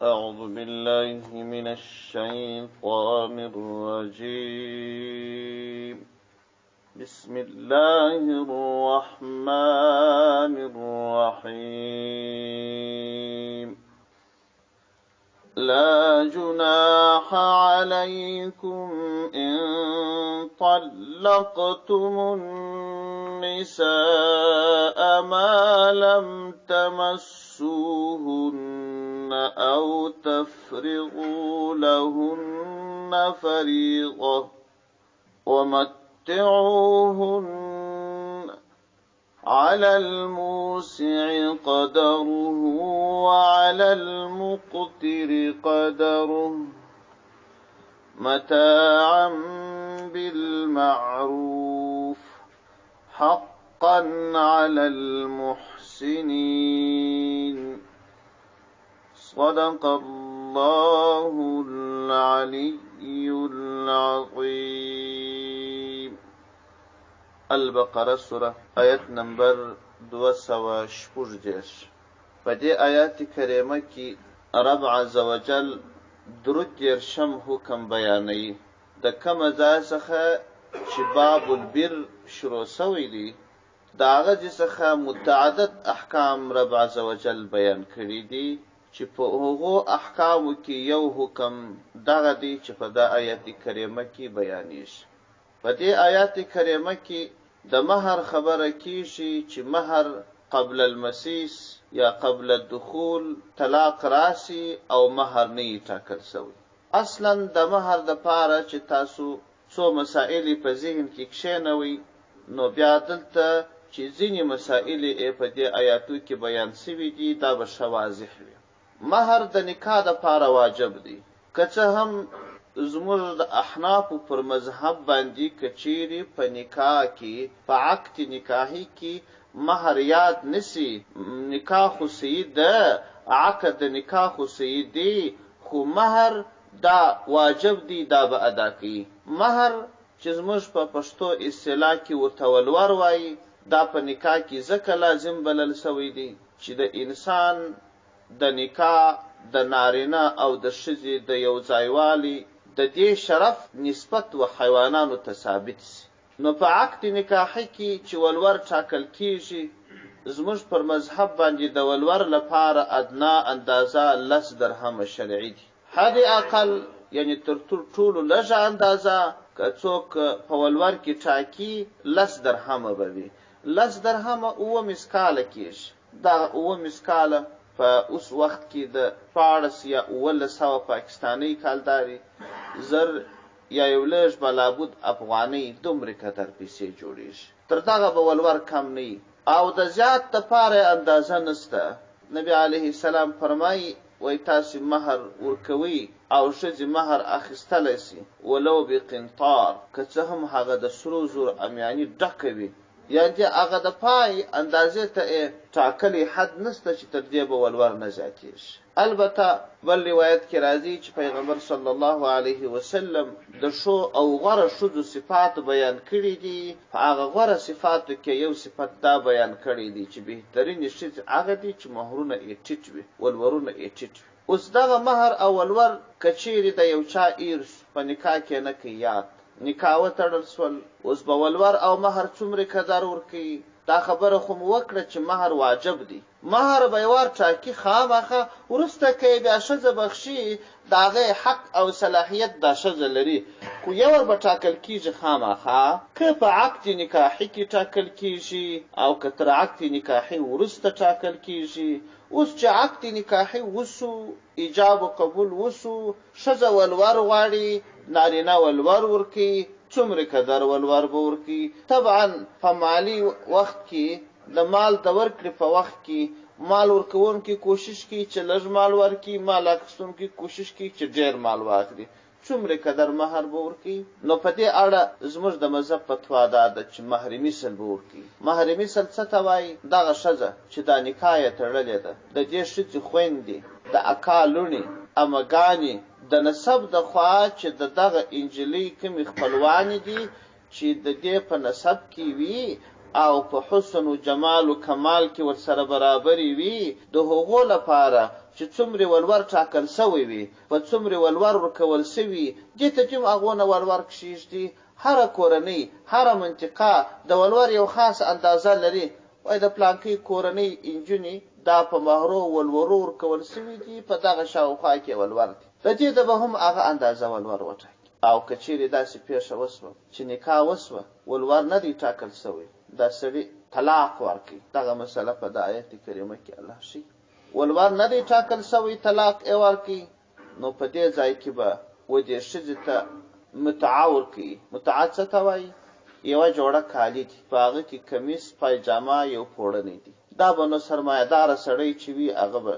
أعوذ بالله من الشيطان الرجيم بسم الله الرحمن الرحيم لا جناح عليكم إن طلقتم النساء ما لم تمسوهن أو تفرضوا لهن فريضة ومتعوهن على الموسع قدره وعلى المقتر قدره متاعا بالمعروف حقا على المحسنين صدق الله العلي العظيم. البقره سوره آیت نمبر 216. په دې آیات کریمه کې رب عز وجل درود دیرشم حکم بیانوي. د کوم ځای څخه چې باب البر شروع شوی دی د هغه څخه متعدد احکام رب عز وجل بیان کړي دي چې په هغو احکامو کې یو حکم دغه دی چې په دا آیت کریمه کې بیانېږي. په دې آیت کریمه کې د مہر خبره کیږي چې مہر قبل المسیس یا قبل الدخول طلاق راسي او مہر نه ټاکل شوی. اصلا د مہر د پاره چې تاسو څو مسائل په ذهن کې کښینوي نو بیا دلته چې ځینې مسائل په دې آیاتو کې بیان شوي دي دا به ښه واضح وي. مہر د نکاح د پاره واجب دی که څه هم زموږ د احنافو پر مذهب باندې کچيري په نکاح کې په عقد نکاحي کې مہر یاد نسی نکاح خو سید عقد نکاح خو سید دی خو مہر دا واجب دی دا به ادا کوي. مہر چې زموږ په پښتو اصطلاح کې ورته ولور وایي دا په نکاح کې ځکه لازم بلل شوی دی چې د انسان د نکاح د نارینه او د ښځې د یو ځایوالي د دې شرف نسبت و حیوانانو ته ثابت شي. نو په عقد نکاحي کې چې ولور ټاکل کیږي زموږ پر مذهب باندې د ولور لپاره ادنا اندازه 10 درهم شرعي دي. حد اقل یعنی تر ټولو لږه اندازه که څوک په ولور کې ټاکي 10 درهم به وي. 10 درهم اوه مسکاله کیږي. دا اوه مسکاله په اوس وخت کې د 14 یا 1500 پاکستاني کالداري زر یا یو لږ بلابود افغاني دومره قدر پیسې جوړیږي. تر دغه به ولور کم نه او د زیات لپاره اندازه نشته. نبی علیه السلام فرمایي وای تاسو مہر ورکوي او ښځې مہر اخیستلی سي ولو بقنطار که څه هم هغه د سرو زرو امیاني ډکه وي یعنې هغه د پای اندازې ته ټاکلی حد نشته چې تر دې به ولور نه زیاتېږي. البته بل روایت کې راځي چې پیغمبر صلی الله علیه وسلم د ښو او غوره ښځو صفات بیان کړي دي. په هغه غوره صفاتو کې یو صفت دا بیان کړی دی چې بهترینې ښځې هغه دي چې مهرونه یې ټیټ وي ولورونه یې ټیټ وي. اوس دغه مهر او ولور که چیرې د یو چا ایر په نکاح کې نه کوي یاد نکاح وتړل سول اوس به ولور او مهر څومره قدر ورکوي دا خبره خو مو وکړه چې مهر واجب دی. مهر به یې ورټاکي خامخه وروسته که یې بیا ښځه بخشي د هغې حق او صلاحیت دا ښځه لري خو یو ور به ټاکل کېږي خامخه که په عقد نکاحي کې ټاکل کېږي او که تر عقد نکاحي وروسته ټاکل کېږي. اوس چې عقد نکاحي وسو ایجاب و قبول وسو ښځه ولور غواړي نارینه ولور ورکوي څومره قدر ولور به ورکوي. طبعا په مالي وخت کې د مال د ورکړې په وخت کې مال ورکوونکي کوشش کوي چې لږ مال ورکړي مال اخیستونکي کوشش کوي چې ډېر مال واخلي څومره قدر مهر به ورکوي. نو په دې اړه زموږ د مذهب فتوا دا ده چې مهر مثل به ورکوي. مهر مثل څه ته وایي دغه ښځه چې دا نکاح یې تړلې ده د دې ښځې خویندې د اکا لوڼې امګانې د نسب د خوا چې د دغه انجلۍ کومې خپلوانې دي چې د دې په نسب کې وي او په حسن و جمال و کمال کې ورسره برابرې وي د هغو لپاره چې څومره ولور ټاکل سوی وي په څومره ولور ورکول سوي دې ته چې هغونه ولور کښیږدي. هر کورنۍ هر منطقه د ولور یو خاص اندازه لري. وای د پلانکي کورنۍ انجونی دا په مهرو ولورو ورکول سوي دي په دغه شاوخوا کې ولور دي د دې د به هم هغه اندازه ولور وټاکي. او که چیرې داسې پیښه وسوه چې نکاح وسوه ولور نه دی ټاکل سوی دا سړي طلاق ورکړي. دغه مسله په د آیت کریمه کې الله شي ولور نه دی ټاکل سوی طلاق یې ورکړي نو په دې ځای کې به و دې ښځې ته متعه ورکړي. متعه څه ته وایي؟ یوه جوړه کالي دي په هغه کې کمیس پایجامه یو پوړنی دي. دا به نو سرمایه‌داره سړی چې وي هغه به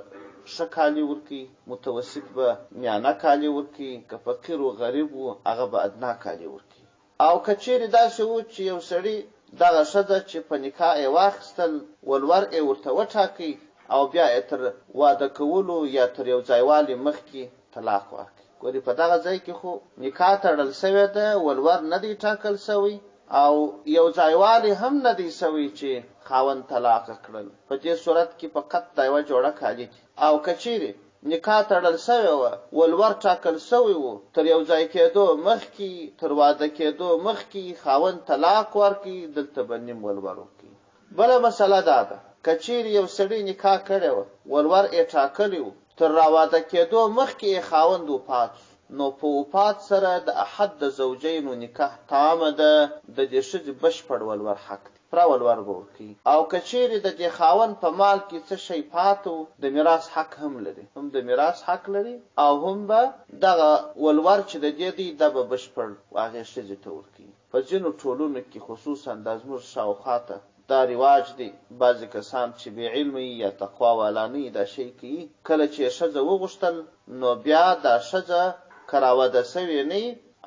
ښه کالي ورکړي، متوسط به میانه کالي ورکړي، که فقیر و غریب و هغه به ادنا کالي ورکړي. او که چیرې داسې و چې یو سړي دغه ښځه چې په نکاح یې واخیستل ولور یې ورته وټاکئ او بیا یې تر واده کولو یا تر یو ځایوالي مخکې طلاق ورکړي. ګورې په دغه ځای کې خو نکاح تړل سوی ده، ولور نه دی ټاکل سوی او یو ځایوالی هم نه دی سوی چې خاوند طلاق کړل. په دې صورت کې فقط دا یوه جوړه کالي دي. او که چیرې نکاح تړل سوی وه ولور ټاکل سوی و تر یو ځای کېدو مخکې تر واده کېدو مخکې خاوند طلاق ورکړي دلته به نیم ولور ورکړي. بله مسله دا ده که چیرې یو سړي نکاح کړی وه ولور یې ټاکلی و تر راواده کېدو مخکې یې خاوند وفات نو په وفات سره د احد د زوجینو نکاح تامه ده د دې ښځې بشپړ ولور حق دی پوره ولور به ورکوي. او که چیرې د دې خاوند په مال کې څه شی پاته و د میراث حق هم لري، هم د میراث حق لري او هم به دغه ولور چې د دې دی دا به بشپړ هغې ښځې ته ورکوي. په ځینو ټولنو کې خصوصا دا زموږ شاوخوا ته دا رواج دی بعضې کسان چې بې علمه یا تقوا والا نه دا شی کوي. کله چې ښځه وغوښتل نو بیا دا ښځه که راواده سوې نه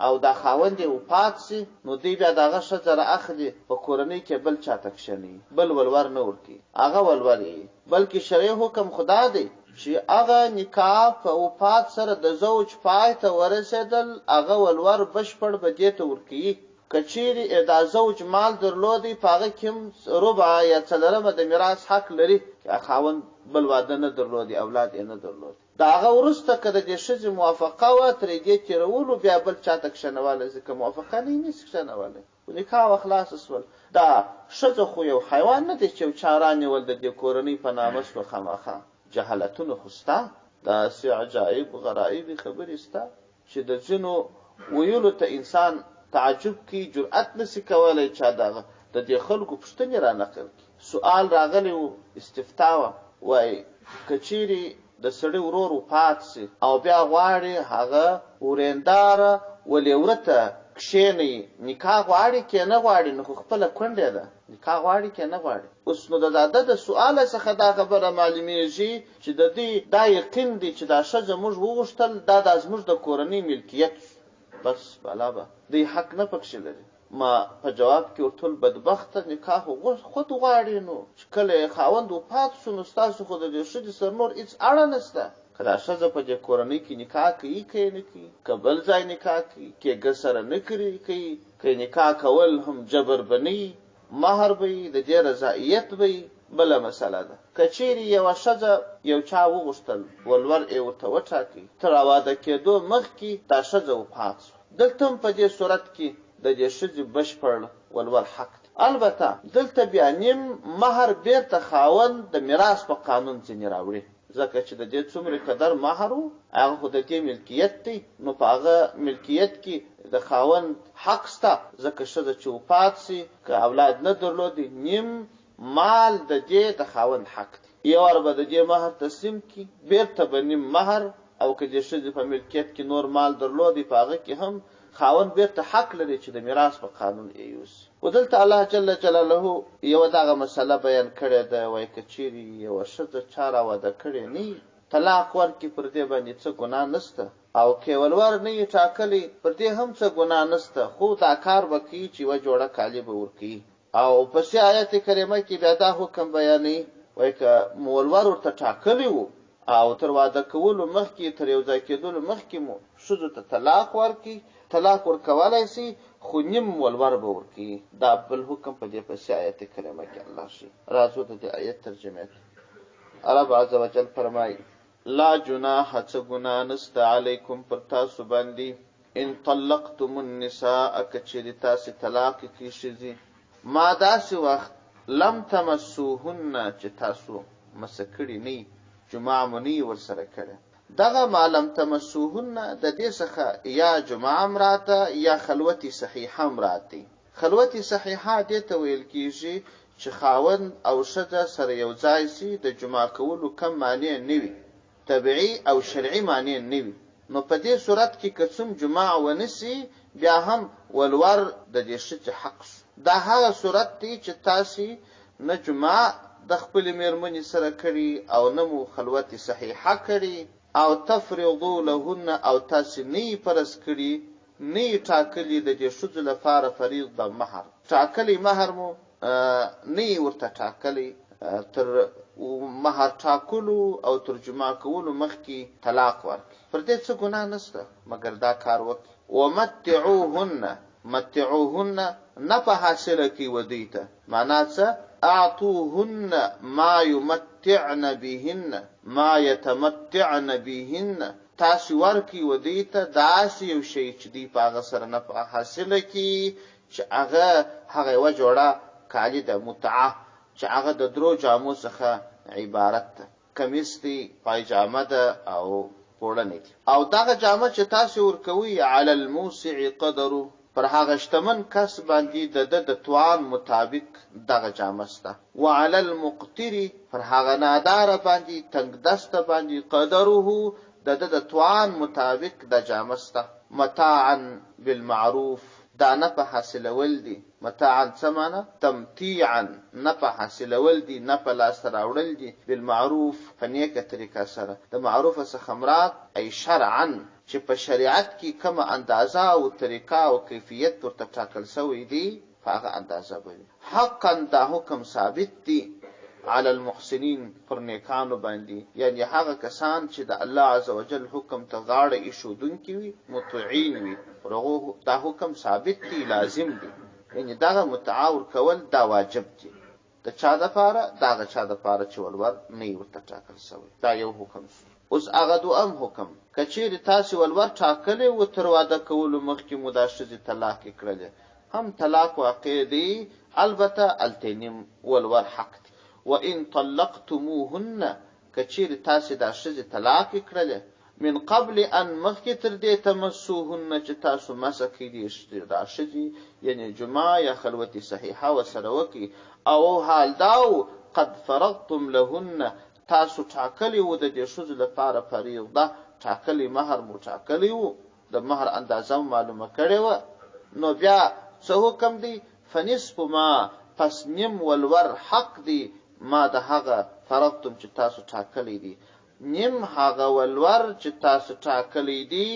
او دا خاوند یې وفات سي نو دوی بیا د هغه ښځه رااخلي په کورنۍ کې بل چاته کښېنوي، بل ولور نه ورکوي، هغه ولور یې بلکې شرعي حکم خدا دی چې هغه نکاح په وفات سره د زوج پای ته ورسېدل هغه ولور بشپړ به دې ته ورکوي. که چیرې دا زوج مال درلودی په هغه کې هم ربع یا څلرمه د میراث حق لري که خاوند بل واده نه درلودي اولاد یې نه درلودي. د هغه وروسته که د دې ښځې موافقه وه ترې دې تېرولو بیا بل چاته کښېنولی ځکه موافقه نه یې نشي کښېنولی خو نکاح خلاصه سول. دا ښځه خو یو حیوان نه دی چې یو چا رانیول د دې کورنۍ په نامه شوه. خامخا جهالتونه خو شته، داسې عجایب غرایبې خبرې شته چې د ځینو ویلو ته انسان تعجب کی جرأت نسی کولی چا دغه د دې خلکو پوښتنې را نقل کړي. سوال راغلی و استفتا وه وایي که چیرې د سړي ورور وفات سي او بیا غواړي هغه ورېنداره ولیوره ته کښېنوي نکاح غواړي که نه غواړي نو خو خپله کونډې ده نکاح غواړي که نه غواړي. اوس نو د ده د سؤاله څخه دا خبره معلومیږي چې د دوی دا یقین دی چې دا ښځه موږ وغوښتل دا زموږ د کورنۍ ملکیت بس بالا به دوی حق نه پکښې لري. ما په جواب کې ورته بدبخته نکاح خود غواړي نو چې کله یې خاوند وفات شو نو ستاسو خو د دې ښځې سره نور هېڅ اړه نشته. که دا ښځه په دې کورنۍ کې نکاح کوي که یې نه کوي، که بل ځای نکاح کوي کېږه سره نه کوي، که نکاح کول هم جبر به نه وي، مهر به وي، د دې رضایت به وي، بله مسله ده. که چیرې یوه ښځه یو چا وغوښتل ولور یې ورته وټاکئ تر راواده کېدو مخکې دا ښځه وفات شوه دلته هم په دې صورت کې د دې ښځې بشپړ ولور حق دی. البته دلته بیا نیم مهر بیرته خاوند د میراث په قانون ځینې راوړي ځکه چې د دې څومره قدر مهر و هغه خو د دې ملکیت دی نو په هغه ملکیت کې د خاوند حق شته ځکه ښځه چې وفات سي که اولاد نه درلودي نیم مال د دې د خاوند حق دی. یو وار به د دې مهر تسلیم کړي بیرته به نیم مهر او که د ښځې په ملکیت کې نور مال درلودي په هغه کې هم خاوند بیرته حق لري چې د میراث په قانون یې یوسي. و دلته الله جل جلاله یوه دغه مسله بیان کړې ده وایي که چیرې یوه ښځه چا راواده کړې نه طلاق ورکړي پر دې باندې څه ګناه نشته او که ولور نه یې ټاکلی پر دې هم څه ګناه نشته خو دا کار به کوي چې یوه جوړه کالي به ورکوي. او پسې آیت کریمه کې بیا دا حکم بیانوي وایي که ولور ورته ټاکلی و او تر واده کولو مخکې تر یو ځای کېدلو مخکې مو ښځو ته طلاق ورکړي طلاق ورکولی سي خو نیم ولور به ورکوي. دا بل حکم په دې پسې آیت کریمه کې الله شي. راځو د دې آیت ترجمې ته. رب عز وجل فرمایي لا جناح څه ګناه نسته علیکم پر تاسو باندې ان طلقتم النساء کچری تاسو طلاق کی شذي ما داسې وخت لم تمسوهن چې تاسو مسکړی نه جماع منی ورسره کړه دغه ما لم تمسوهن د دې څخه یا جماع امراته یا خلوتی صحیحه امراته خلوتی صحیحه دې ته ویل کیږي چې خاوند او ښځه سره یو ځای سي د جماع کولو کم معنی نه وي طبيعي او شرعي معنی نه وي نو په دې صورت کې قسم جماع ونسي بیا هم ولور د دې شته حق دا هغه صورت دی چې تاسو نه جماع د خپل میرمنې سره کړی او نه مو خلوت صحیحه کړی او تفرضوا لهن او تاسو نه پرس کړی نه ټاکلی د دې شذ لپاره فریض د مہر ټاکلی مہر مو نه ورته ټاکلی تر مہر ټاکلو او ترجمه کولو مخکې طلاق ورکړي پر دې څه ګناه نشته مګر دا کار وکړي متعوهن نه په حاصله کې ودیته معنا څه اعطوهن ما يمتعن بهن ما يتمتعن بهن تاسو ورکی ودیته داسې یو شی چې دی په هغه سره نه په حاصله کې چې هغه و جوړه کالی د متعه چې هغه د درو جامو څخه عبارت ده کمیس دی پایجامه ده او پوړنی او دغه جامه چې تاسو ورکوي علی الموسع قدره پر هغه شتمن کس باندې د توان مطابق دغه جامه سته وعلى المقتر پر هغه نادار باندې تنگ دست باندې قدره د توان مطابق د جامه سته متاعا بالمعروف دا نه په حاصلول دي متاعا سمانه تمتيعا نه په حاصلول دي نه په لاس راوړل دي بالمعروف په نیکه طریقه سره د معروف څخه مراد ای شرعا چې په شریعت کې کومه اندازه او طریقه او کیفیت ورته ټاکل شوی دی هغه اندازه به حقا دا حکم ثابت دی على المحسنين پر نیکانو باندې یعنی هغه کسان چې د الله عزوجل حکم ته غاړه ایښودونکي وي مطیعين وي ورغه دا حکم ثابت دی لازم دی یعنی دا متعاور کول دا واجب دی د چا د پاره دا چا د پاره چې ولور نه ورته ټاکل شوی دا یو حکم اوس هغه دوام حکم کچېر تاسو ولور ټاکلې و تر واده کولو مخکې مداشزه طلاق کړل هم طلاق واقع دی البته التنم ولور حق دی وان طلقتموهن کچېر تاسو داشزه طلاق کړل من قبل ان مخکې تر دې تمسوهن چې تاسو مسکې دي داشزه یعنی جماع یا خلوت صحیحه وسره وکي او حال داو قد فرضتم لهن تاسو ټاکلی و د دې شذ لپاره فریضه ټاکلی مہر مو ټاکلی و د مہر اندازه معلومه کړې و نو بیا څه حکم دی فنصف ما پس نیم ولور حق دی ما د هغه فرضتم چې تاسو ټاکلی دی نیم هغه ولور چې تاسو ټاکلی دی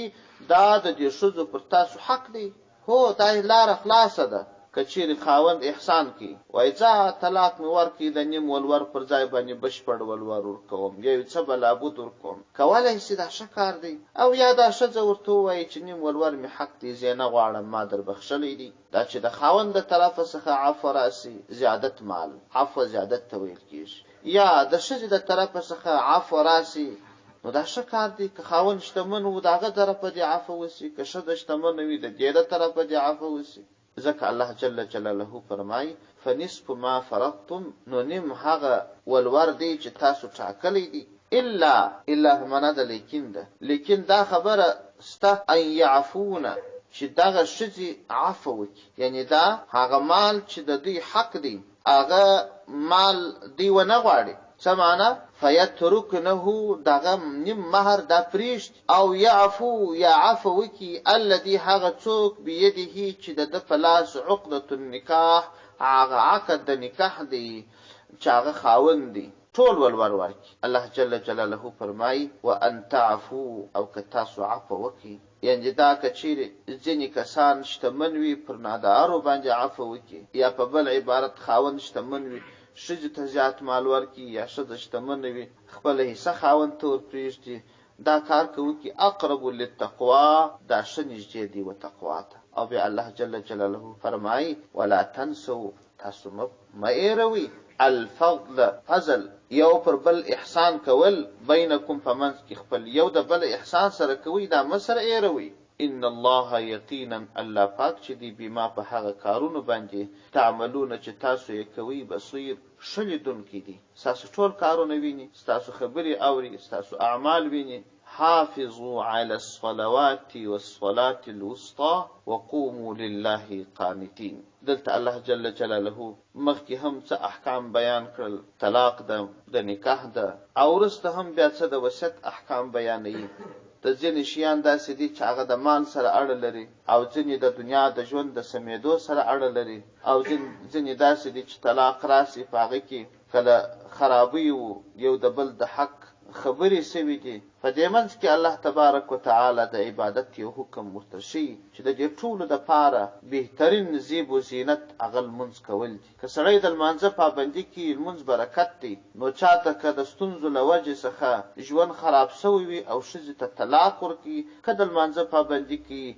دا د دې شذ پر تاسو حق دی هو دا لار خلاصه ده کچېر خاوند احسان کی وای ځا طلاق می ورکی د نیم ولور پر ځای باندې بشپړ ولور ورکوم یو څه بلابود ورکوم کولای شي دا شکار دی او یا دا شذ ورته وای چې نیم ولور می حق دی زینه غواړم ما در بخښلې دی دا چې د خاوند د طرف څخه عفو راسي زیادت مال عفو زیادت تویل کیږي یا د شذ د طرف څخه عفو راسي نو دا شکار دی که خاوند شتمن و داغه طرف دی عفو وسی که شذ شتمن وي د دې طرف دی عفو وسی ځکه الله جل جلاله فرمای فنصف ما فرضتم نو نیم هغه ولور دی چې تاسو ټاکلی دی الا معنا د لیکن دا خبره ستا ان يعفونا چې دغه شذي عفو وکي یعنی دا هغه مال چې د دوی حق دی هغه مال دی و نه غواړي څه معنا فیترکنه دغه نیم مہر دا پریشت او یعفو یا عفو وکي الذي هغه څوک بيده چې د فلاس عقده النکاح هغه عقد د نکاح دی چې هغه خاوند دی ټول ولور ورکی الله جل جلاله فرمای وان تعفو او کتاسو عفو وکي یعنی دا کچیر ځینې کسان شتمن وي پر نادارو باندې عفو وکي یا په بل عبارت خاوند شتمن وي شذ ته زیات مال ورکی یا شذ شتمن وي خپل حصہ خاوند تور پریشتي دا کار کوي کی اقرب للتقوا دا شنجې دی و تقوا ته او به الله جل جلاله فرمای ولا تنسوا تاسو ما ایروي الفضل فضل یو پر بل احسان کول بینکم فمنځ کې خپل یو د بل احسان سره کوي دا مسره ایروي ان الله یقینا الله پاک چې دی بما په هغه کارونو باندې تعملون چې تاسو یې کوي بصیر شلیدون کې دي تاسو ټول کارونه ویني تاسو خبري اوري تاسو اعمال ویني حافظوا على الصلوات والصلاة الوسطى وقوموا لله قانتين دلته الله جل جلاله مخکې هم څه احکام بیان کړل طلاق د نکاح ده او وروسته هم بیا څه د وصیت احکام بیانوي د ځینې شیان داسې دي چې هغه د مال سره اړه لري او ځینې د دنیا د ژوند د سمېدو سره اړه لري او ځینې داسې دي چې طلاق راسي په هغه کې کله خرابي وو یو د بل د حق خبرې سوي دي په دې منځ کې الله تبارک وتعالی د عبادت یو حکم ورتشي چې د دې ټولو د پاره بهترین زیب و زینت هغه لمونځ کول دي که سړی د لمانځه پابندي کوي لمونځ برکت دی نو چاته که د ستونزو له وجې څخه ژوند خراب سوی وي او ښځې ته طلاق ورکړي که د لمانځه پابندي کوي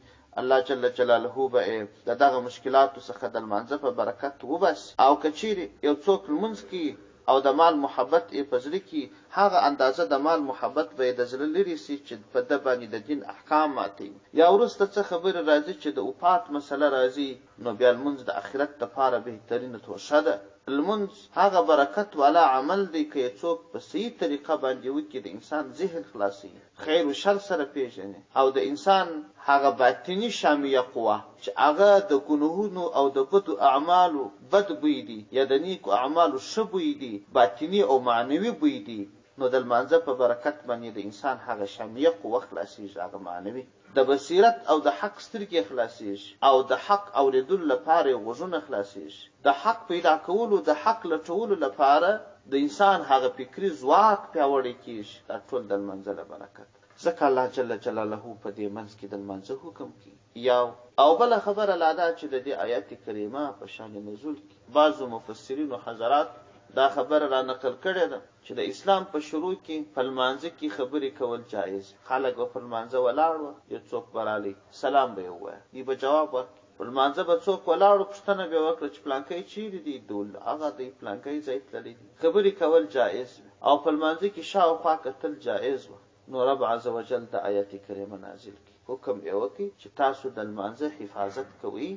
الله جل جلاله به د دغه مشکلاتو څخه د لمانځه په برکت وباسي او که چیرې یو څوک لمونځ کوي او د مال محبت یې په زړه کې هغه اندازه د مال محبت به یې د زړه لرې سي چې په ده باندې د دین احکام ماتوي یا وروسته څه خبرې راځي چې د وفات مسله راځي نو بیا لمونځ د آخرت دپاره بهترینه توشه ده لمونځ هغه برکت والا عمل دی که یې څوک په صحیح طریقه باندې وکړي د انسان ذهن خلاصي خیر و شر سره پیژني او د انسان هغه باطني شامیه قوه چې هغه د ګناهونو او د بدو اعمالو بد بوی دي یا د نیکو اعمالو ښه بوی دي باطني او معنوي بوی دي نو د لمانځه په برکت باندې د انسان هغه شامیه قوه خلاصېږي هغه معنوي د بصیرت او د حق سترګې خلاصېږي او د حق اورېدلو لپاره یې غوږونه خلاصېږي د حق پیدا کولو د حق لټولو لپاره د انسان هغه فکري ځواک پیاوړی کېږي دا ټول د لمانځه له برکت ځکه الله جل جلاله په دې منځ کې د لمانځه حکم کوي یو او بله خبره لا ده چې د دې آیت کریمه په شان نزول کې بعضو مفسرینو حضرات دا خبره را نقل کړې ده چې د اسلام په شروع کې په لمانځه کې خبرې کول جایز خلک به په لمانځه ولاړ وو یو څوک به رالی سلام به یې ووایه دوی به جواب ورکړي په لمانځه به څوک ولاړ وو پوښتنه به یې وکړه چې پلانکی چیرې دی دول هغه دی پلانکی ځای تللی دي خبرې کول جایز او په لمانځه کې شاوخوا کتل جایز وه نو رب عز وجل د آیت کریمه نازل کړي حکم یې وکړي چې تاسو د لمانځه حفاظت کوئ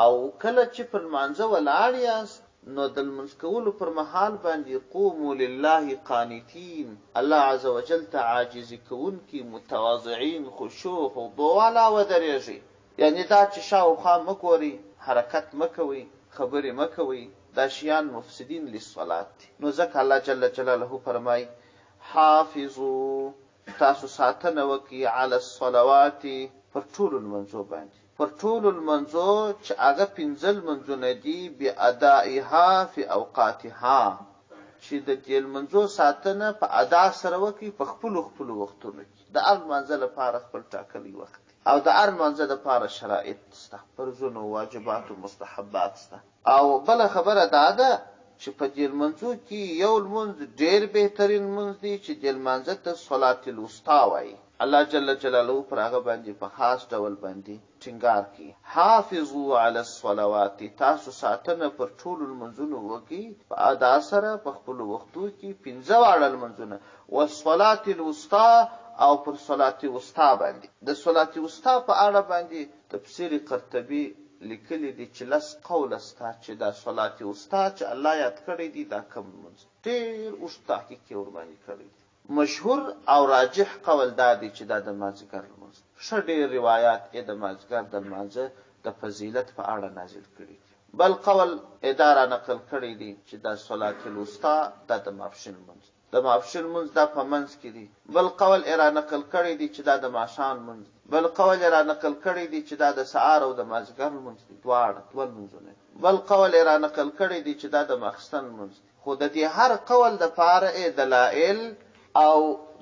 او کله چې په لمانځه ولاړ یاست نو د لمونځ کولو پر مهال باندې قوموا لله قانتین الله عز وجل ته عاجزي کوونکي متواضعین خشوع خضوع والا ودرېږئ یعنی دا چې شاوخوا مه ګورئ حرکت مه کوئ خبرې مه کوئ دا شیان مفسدین للصلات دي نو ځکه الله جل جلاله فرمایي حافظو تاسو ساتنه وکړئ علی الصلوات پر ټولو لمونځو باندې پر ټولو لمونځو چې هغه پنځه لمونځونه دي بادائها فی اوقاتها چې د دې لمونځو ساتنه په ادا سره وکړي په خپلو وختونو کې د هر لمانځه لپاره خپل ټاکلی وخت او د هر لمانځه لپاره شرایط شته فرضونه واجبات او مستحبات شته او بله خبره دا ده چې په دې لمونځو کې یو لمونځ ډېر بهترین لمونځ دی چې دې لمانځه ته صلات الوسطی وایي الله جل جلاله پر هغه باندې په خاص ډول باندې ټینګار کوي حافظوا علی الصلوات تاسو ساتنه پر ټولو لمونځونو وکړئ په ادا سره په خپلو وختو کې پنځه واړه لمونځونه والصلات الوسطی او پر صلات وسطی باندې د صلات وسطی په اړه باندې تفسیر قرطبي لیکلی دی چې لس قوله سته چې دا صلات وسطی چې الله یاد کړی دی دا کم لمونځ ډېر اوږد تحقیق یې ورباندې کړی دی مشهور او راجح قول دا دی چې دا د مازدیګر لمونځ ښه ډېر روایات یې د مازدیګر د لمانځه د فضیلت په اړه نازل کړي دي بل قول اداره نقل کړی دی چې دا صلات الوسطی دا د ماپښین لمونځ د ماپښین لمونځ دا په منځ کې دی بل قول یې را نقل کړی دی چې دا د ماښام لمونځ بل قول یې را نقل کړی دی چې دا د سهار او د مازدیګر لمونځ دی دواړه دوه لمونځونه بل قول یې را نقل کړی دی چې دا د ماخستن لمونځ دی خو د دې هر قول دپاره یې دلایل او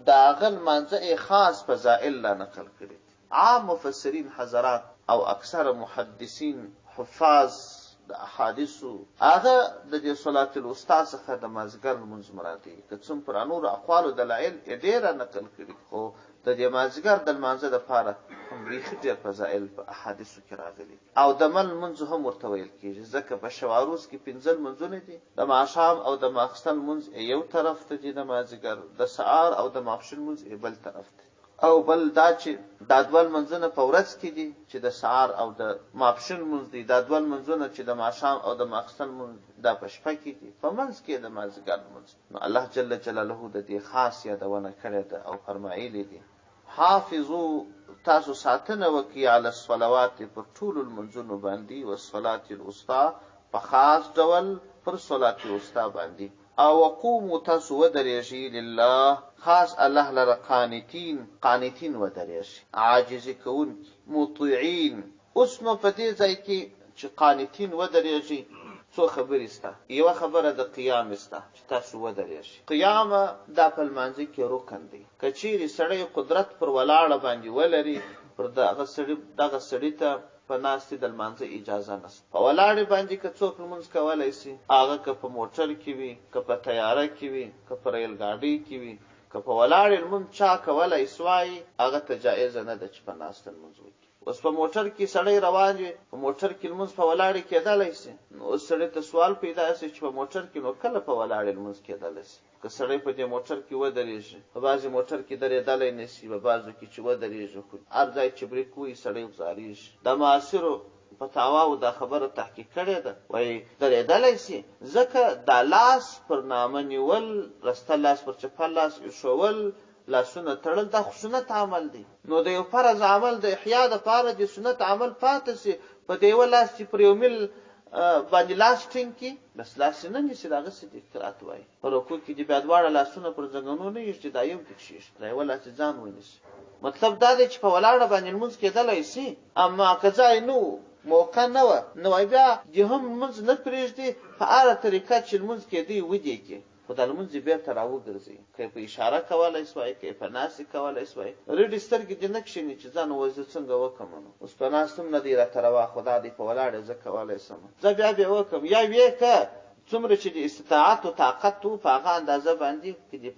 د هغه لمانځه یې خاص فضایل را نقل کړي عام مفسرین حضرات او اکثر محدثین حفاظ د احادیثو هغه د دې صلات الوسطی څخه د مازدیګر لمونځ مراد دی که څوم پر نورو اقوالو دلایل یې ډېره نقل کړي خو د دې مازدیګر د لمانځه دپاره هم بیخي ډېر فضایل په احادیثو کې راغلي او د مل لمونځ هم ورته ویل کېږي ځکه په شواروز کې 15 لمونځونه دي د ماښام او د ماخستن لمونځ یو طرف ته دي د مازدیګر د سهار او د ماپښین لمونځ بل طرف ته او بل دا چې دا دوه لمونځونه په ورځ کې دي چې د سهار او د ماپښین لمونځ دي دا دوه لمونځونه چې د ماښام او د ماخستن لمونځ دا په شپه کې دي په منځ کې د مازدیګر لمونځ نو الله جل جلاله د دې خاص یادونه کړې ده او فرمایلي دي حافظو تاسو ساتنه وکړئ علی الصلوات پر ټولو لمونځونو باندې او الصلات الوسطی په خاص ډول پر صلات الوسطی باندې او وقوموا تاسو ودرېږئ لله خاص الله لره قانتین ودرېږئ عاجزي کوونکي مطیعین اوس نو په دې ځای کې چې قانتین ودرېږئ څو خبرې سته یوه خبره د قیام سته چې تاسو ودرېږئ قیام دا په لمانځه کې رکن دی که چیرې سړی قدرت پر ولاړه باندې ولري پر دغه سړي ته په ناستې د لمانځه اجازه نشته په ولاړې باندې که څوک لمونځ کولی سي هغه که په موټر کې وي که په تیاره کې وي که په ریل ګاډۍ کې وي که په ولاړې لمونځ چا کولی سوای هغه ته جایزه نه ده چې په ناسته لمونځ وکړي اوس په موټر کې سړی روان وي په موټر کې لمونځ په ولاړې کېدلی سي نو اوس سړی ته سوال پیدا سي چې په موټر کې نو کله په ولاړې لمونځ کېدلی سي که سړی په دې موټر کې ودرېږي په بعضې موټر کې درېدلی نه سي په بعضو کې چې ودرېږي خو هر ځای چې بریک ووایي سړی ګزارېږي د معاصرو فتاواو دا خبره تحقیق کړې ده وایي درېدلی سي ځکه دا لاس پر نامه نیول رسته لاس پر چپه لاس ایښول لاسونه تړل دا خو سنت عمل دی نو د یو فرض عمل د احیا دپاره د سنت عمل پاتې سي په د یوه لاس چې پر یو میل باندې لاس ټینګ کړي بس لاس یې نه نیسي د هغسې دي قرات وایي په رکوع کې دې بیا دواړه لاسونه پر زنګنو نه ایږدي دا یو دې کښېږدي دا یوه لاس یې ځان ونیسي مطلب دا دی چې په ولاړه باندې لمونځ کېدلی سي اما که ځای نه و موقع نه وه نو بیا دې هم لمونځ نه پرېږدي په هره طریقه چې لمونځ کېدی ودې کې خو دا لمونځ یې بېرته راوګرځوي که یې په اشاره کولی سوای که یې په ناستې کولی سوای رډې سترګې دې نه کښېني چې ځان وایي زه څنګه وکړم نو اوس په ناست هم نه دی راته روا خو دا دی په ولاړې زه کولی سم زه بیا بیا وکړم یا ویې که څومره چې د استطاعت او طاقت و په هغه اندازه باندې که دې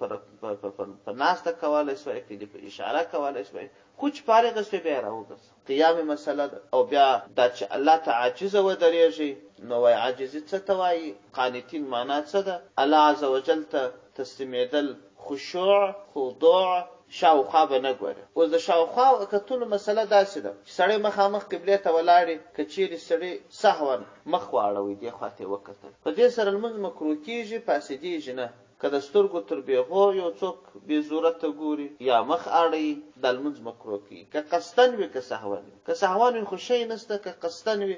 په ناسته کولی سوای که دې په اشاره کولی سوای خو چې فارغه سوی بیا یې راوګرځه قیامې مسله ده او بیا دا چې الله ته عاجزه ودرېږي نو وایي عاجزي څه ته وایي قانتین معنا څه ده الله عز وجل ته تسلیمېدل خشوع خضوع شاوخوا به نه ګوري اوس د شاوخوا کتلو مسله داسې ده چې سړی مخامخ قبلې ته ولاړې که چیرې سړی سهوا مخ واړوي دې خوا ته یې وکتل په دې سره لمونځ مکروه کېږي فاسدېږي نه که د سترګو تر بېغو یو څوک بې ضرورته ګوري یا مخ اړوي دا لمونځ مکروه کېږي که قصدن وي که سهون وي که سهون وي خو شی نشته که قصدن وي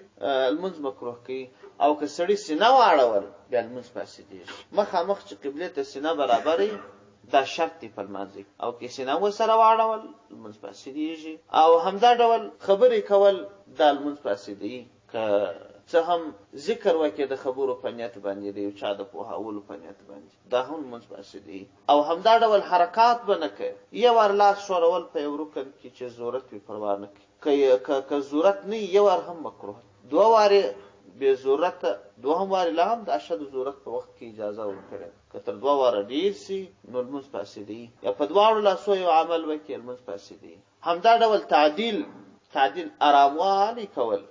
لمونځ مکروه کېږي او که سړي سینه واړول بیا لمونځ فاسدېږي مخامخ چې قبلې ته سینه برابروي دا شرط دی په لمانځه او که سینه ورسره واړول لمونځ فاسدېږي او همدا ډول خبرې کول دا لمونځ فاسدوي که څه هم ذکر وکړي د خبرو په نیت باندې د یو چا د پوهولو په نیت باندې دا هم لمونځ فاسدوي او همدا ډول حرکات به نه کوي یو وار لاس ښورول په یو رکن کې چې ضرورت وي پروا نه کوي که ضرورت نه یو وار هم مکروه دوه وارې بې ضرورته دوهم وارې لا هم د اشد ضرورت په وخت کې اجازه ورکړې که تر دوه واره ډېر سي نو لمونځ فاسدوي یا په دواړو لاسو یو عمل وکړي لمونځ فاسدوي همدا ډول تعدیل آراموالي کول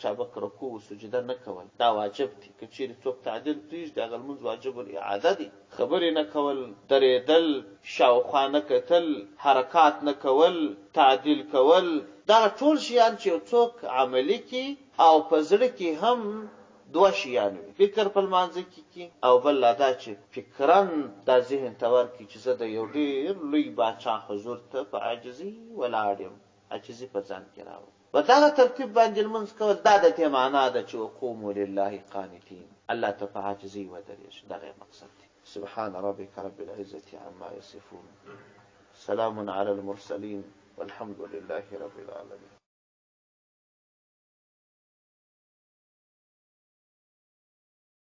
چابک رکوع و سجده نه کول دا واجب دي که چیرې څوک تعدیل پرېږدي هغه لمونځ واجب الاعاده دي خبرې نه کول درېدل شاوخوا نه کتل حرکات نه کول تعدیل کول دغه ټول شیان چې یو څوک عملي کړي او په زړه کې هم دوه شیان وي فکر په لمانځه کې او بل لا دا چې فکرا دا ذهن ته ورکړي چې زه د یو ډېر لوی باچا حضور ته په عاجزي ولاړ یم عاجزي په ځان کې راوړم په دغه ترتیب باندې لمونځ کول دا د دې معنا ده چې وقوموا لله قانتین الله ته په عاجزي ودرېږي دغه مقصد دی سبحان ربك رب العزة عما يصفون سلام على المرسلين والحمد لله رب العالمين